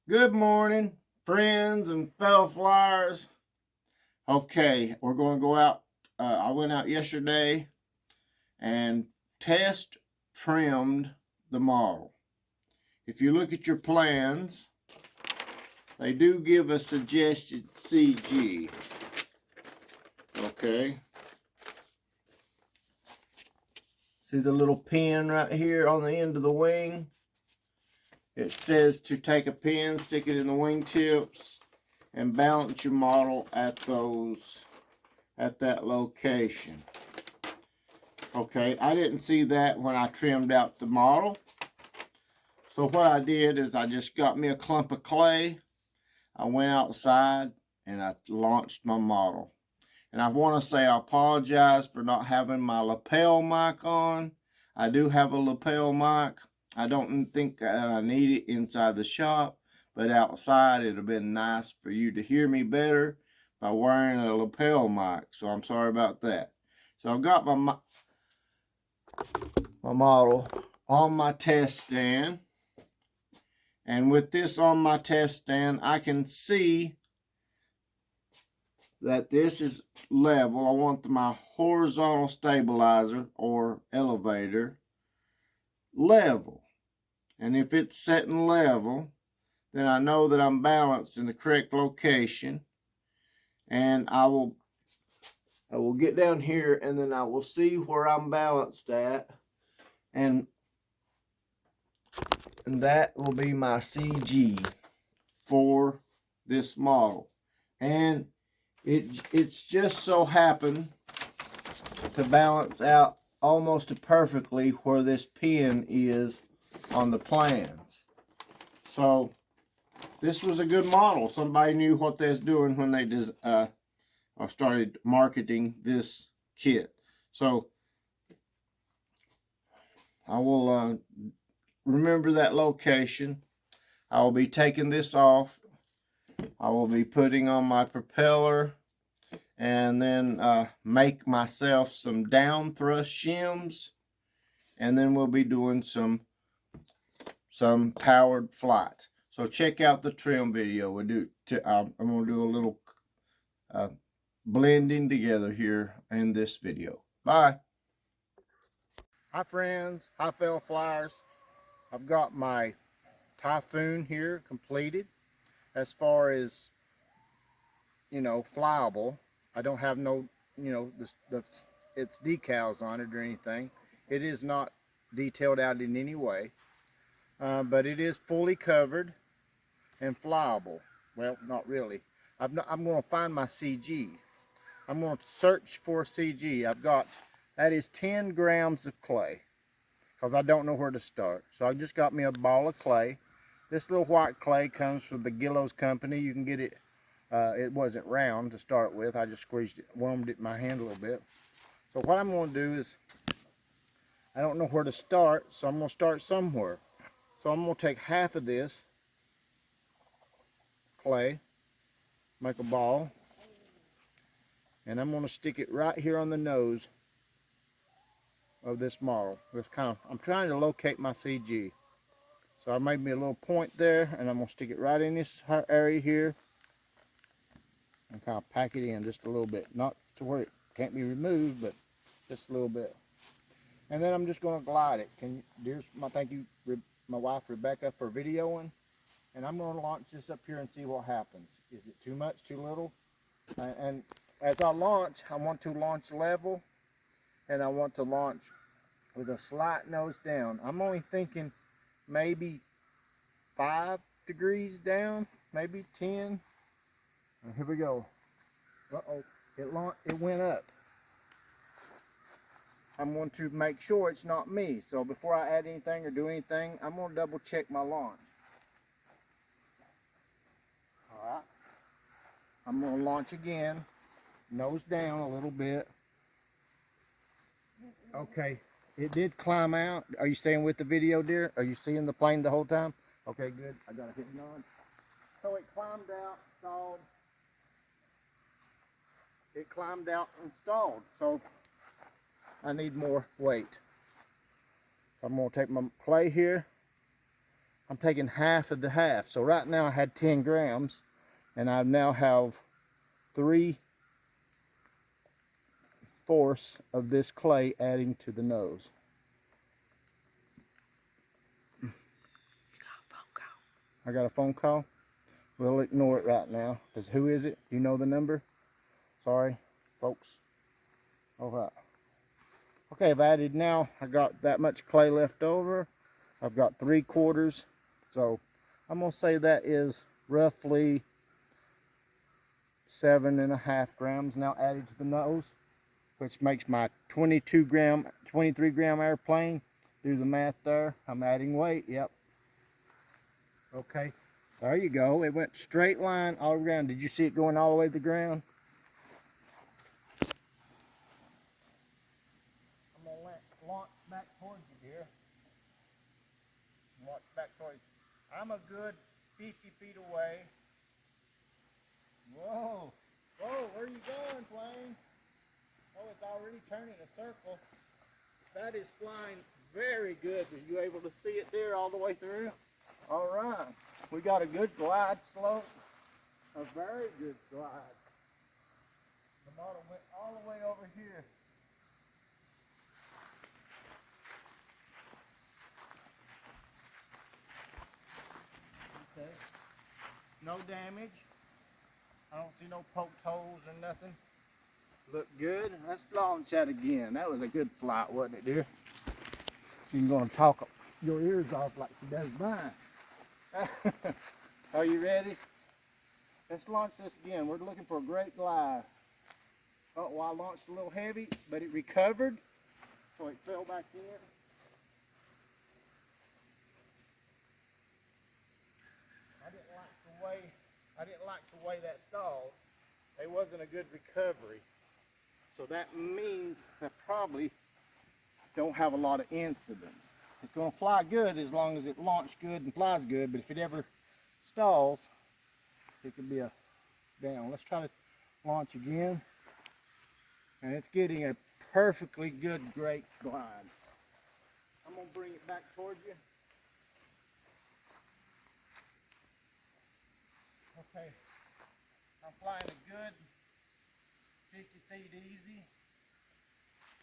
Good morning, friends and fellow flyers. Okay, we're going to go out. I went out yesterday and test trimmed the model. If you look at your plans, they do give a suggested CG. Okay. See the little pin right here on the end of the wing? It says to take a pin, stick it in the wingtips, and balance your model at that location. Okay, I didn't see that when I trimmed out the model. So what I did is I just got me a clump of clay. I went outside and I launched my model. And I want to say I apologize for not having my lapel mic on. I do have a lapel mic. I don't think that I need it inside the shop, but outside it would have been nice for you to hear me better by wearing a lapel mic. So I'm sorry about that. So I've got my model on my test stand, and with this on my test stand I can see that this is level. I want my horizontal stabilizer or elevator level, and if it's setting level, then I know that I'm balanced in the correct location. And I will get down here and then I will see where I'm balanced at, and that will be my CG for this model. And it's just so happened to balance out almost perfectly where this pin is on the plans. So this was a good model. Somebody knew what they was doing when they started marketing this kit. So I will remember that location. I will be taking this off. I will be putting on my propeller, and then make myself some down thrust shims, and then we'll be doing some powered flights. So check out the trim video. I'm going to do a little blending together here in this video. Bye. Hi friends, hi fellow flyers. I've got my Typhoon here completed. As far as, flyable, I don't have no, its decals on it or anything. It is not detailed out in any way, but it is fully covered and flyable. Well, not really. I'm going to find my CG. I'm going to search for CG. That is 10 grams of clay, because I don't know where to start. So I just got me a ball of clay. This little white clay comes from the Gillows company. You can get it, it wasn't round to start with. I just squeezed it, warmed it in my hand a little bit. So what I'm going to do is, I don't know where to start, so I'm going to start somewhere. So I'm going to take half of this clay, make a ball, and I'm going to stick it right here on the nose of this model. I'm trying to locate my CG. So I made me a little point there, and I'm going to stick it right in this area here and kind of pack it in just a little bit. Not to where it can't be removed, but just a little bit. And then I'm just going to glide it. Thank you, my wife Rebecca, for videoing. And I'm going to launch this up here and see what happens. Is it too much, too little? And as I launch, I want to launch level, and I want to launch with a slight nose down. I'm only thinking maybe 5 degrees down, maybe 10. And here we go. Uh-oh, it went up. I'm going to make sure it's not me. So before I add anything or do anything, I'm going to double check my launch. All right. I'm going to launch again, nose down a little bit. Okay, it did climb out. Are you staying with the video, dear? Are you seeing the plane the whole time? Okay, good. I got a hit nod. So it climbed out, stalled. It climbed out and stalled. So I need more weight. I'm going to take my clay here, I'm taking half of the half. So right now I had 10 grams, and I now have 3/4 of this clay adding to the nose. I got a phone call. We'll ignore it right now. Because who is it? You know the number? Sorry, folks. All right. Okay, I've added now. I got that much clay left over. I've got 3/4. So I'm going to say that is roughly 7.5 grams now added to the nose, which makes my 23 gram airplane. Do the math there. I'm adding weight. Yep. Okay. There you go. It went straight line all around. Did you see it going all the way to the ground? I'm going to launch back towards you, dear. Launch back towards you. I'm a good 50 feet away. Whoa. Whoa, where are you going, plane? Oh, it's already turning a circle. That is flying very good. Are you able to see it there all the way through? All right. We got a good glide slope. A very good glide. The model went all the way over here. Okay. No damage. I don't see no poked holes or nothing. Look good. Let's launch that again. That was a good flight, wasn't it, dear? She's going to talk your ears off like she does mine. Are you ready? Let's launch this again. We're looking for a great glide. Oh, well, I launched a little heavy, but it recovered, so it fell back in. I didn't like the way that stalled. It wasn't a good recovery. So that means I probably don't have a lot of incidents. It's going to fly good as long as it launched good and flies good, but if it ever stalls, it could be a down. Let's try to launch again. And it's getting a perfectly good, great glide. I'm going to bring it back towards you. Okay, I'm flying a good 50 feet easy.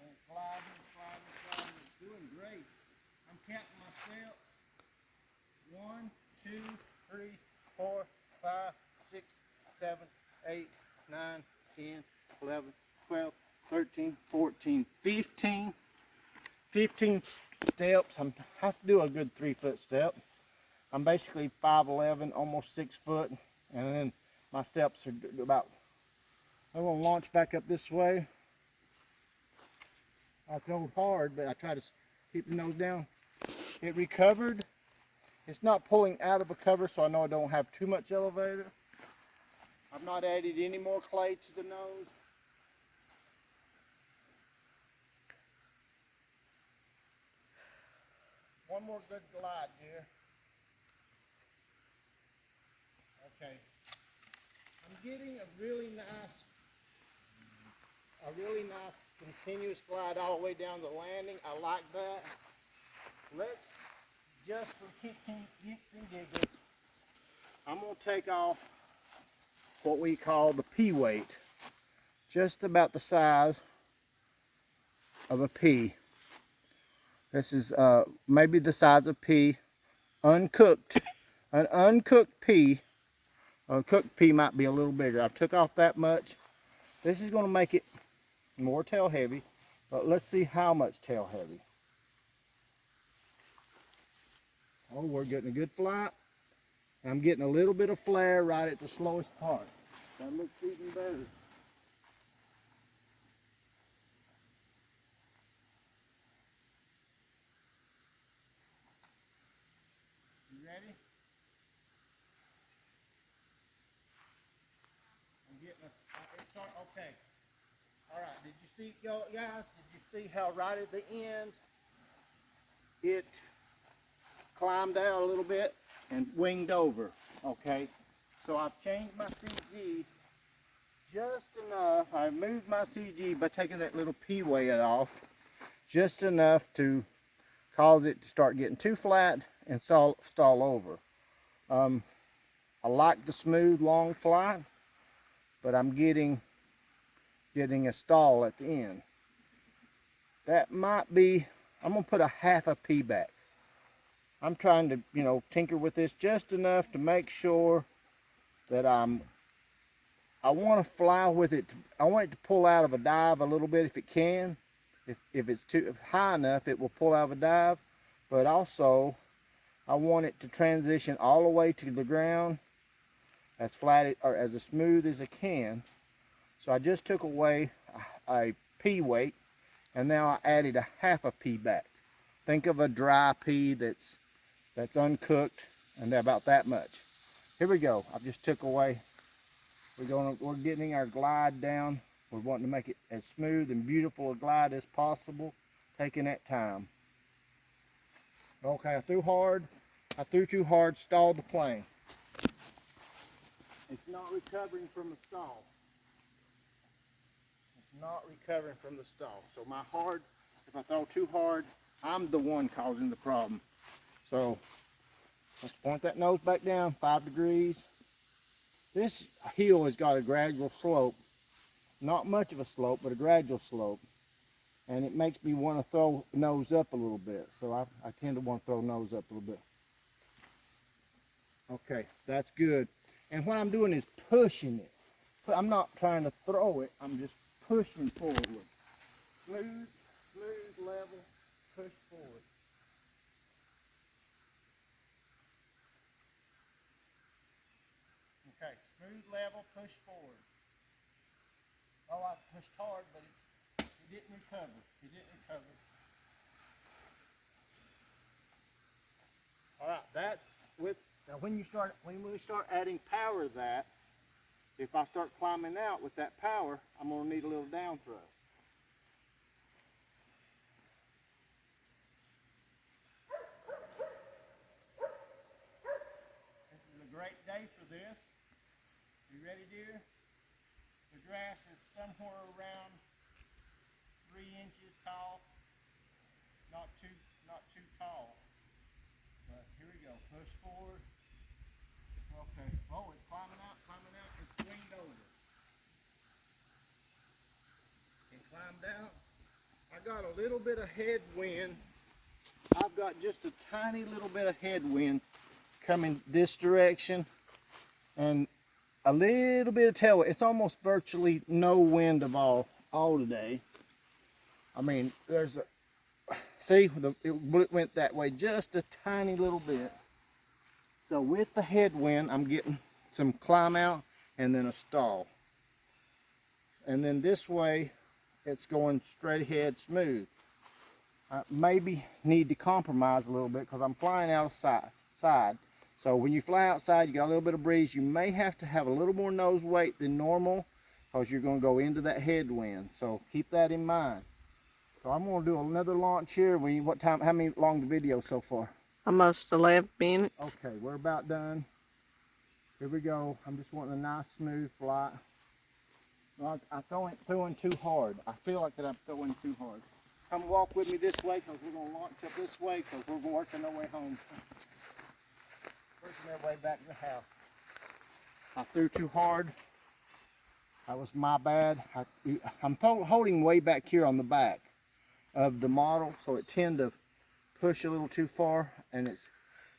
And it's gliding, sliding. It's doing great. I'm counting my steps. 1, 2, 3, 4, 5, 6, 7, 8, 9, 10, 11, 12, 13, 14, 15. 15 steps. I have to do a good 3-foot step. I'm basically 5'11", almost 6 foot. And then my steps are about, I'm going to launch back up this way. I throw hard, but I try to keep the nose down. It recovered. It's not pulling out of a cover, so I know I don't have too much elevator. I've not added any more clay to the nose. One more good glide here. Okay. I'm getting a really nice continuous glide all the way down the landing. I like that. Let's, just for kicks and giggles, I'm going to take off what we call the pea weight. Just about the size of a pea. This is maybe the size of pea, uncooked. An uncooked pea, a cooked pea might be a little bigger. I've took off that much. This is going to make it more tail heavy, but let's see how much tail heavy. Oh, we're getting a good flight. I'm getting a little bit of flare right at the slowest part. That looks even better. You ready? I'm getting a, okay. All right, did you see, guys, did you see how right at the end it climbed out a little bit and winged over? Okay, so I've changed my CG just enough. I moved my CG by taking that little pea weight off just enough to cause it to start getting too flat and stall over. I like the smooth long fly, but I'm getting a stall at the end. That might be, I'm gonna put a half a P back. I'm trying to, you know, tinker with this just enough to make sure that I want to fly with it. I want it to pull out of a dive a little bit if it can. If it's too high enough, it will pull out of a dive. But also, I want it to transition all the way to the ground as flat or as smooth as it can. So I just took away a pea weight, and now I added a half a pea back. Think of a dry pea that's uncooked, and they're about that much. Here we go. I just took away. We're getting our glide down. We're wanting to make it as smooth and beautiful a glide as possible, taking that time. Okay, I threw hard. I threw too hard, stalled the plane. It's not recovering from the stall. It's not recovering from the stall. So my hard, if I throw too hard, I'm the one causing the problem. So let's point that nose back down, 5 degrees. This hill has got a gradual slope. Not much of a slope, but a gradual slope. And it makes me want to throw nose up a little bit. So I tend to want to throw nose up a little bit. Okay, that's good. And what I'm doing is pushing it. I'm not trying to throw it, I'm just pushing forward. Smooth, level, push forward. Okay, smooth, level, push forward. Oh, I pushed hard, but it didn't recover. It didn't recover. All right, that's with, now when we start adding power to that, if I start climbing out with that power, I'm gonna need a little down thrust. This is a great day for this. You ready, dear? The grass is somewhere around 3 inches tall. Not too tall. But here we go. Push forward. Okay. Oh, it's climbing out, and swinged over. And climbed out. I got a little bit of headwind. I've got just a tiny little bit of headwind coming this direction, and a little bit of tailwind. It's almost virtually no wind of all today. I mean, there's a, see, it went that way just a tiny little bit. So with the headwind, I'm getting some climb out and then a stall. And then this way, it's going straight ahead smooth. I maybe need to compromise a little bit because I'm flying outside. So when you fly outside, you got a little bit of breeze. You may have to have a little more nose weight than normal because you're going to go into that headwind. So keep that in mind. So I'm going to do another launch here. What time? How many long the video so far? Almost 11 minutes. Okay, we're about done. Here we go. I'm just wanting a nice smooth flight. I'm throwing too hard. I feel like that I'm throwing too hard. Come walk with me this way because we're going to launch up this way because we're working our way home. Working our way back to the house. I threw too hard. That was my bad. I'm holding way back here on the back of the model, so it tend to push a little too far, and it's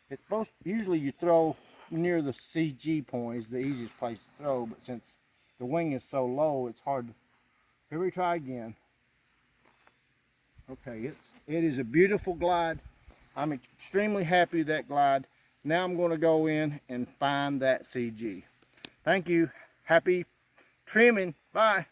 supposed, usually you throw near the CG point is the easiest place to throw, but since the wing is so low, it's hard to, here we try again. Okay, it is a beautiful glide. I'm extremely happy with that glide. Now I'm going to go in and find that CG. Thank you. Happy trimming. Bye.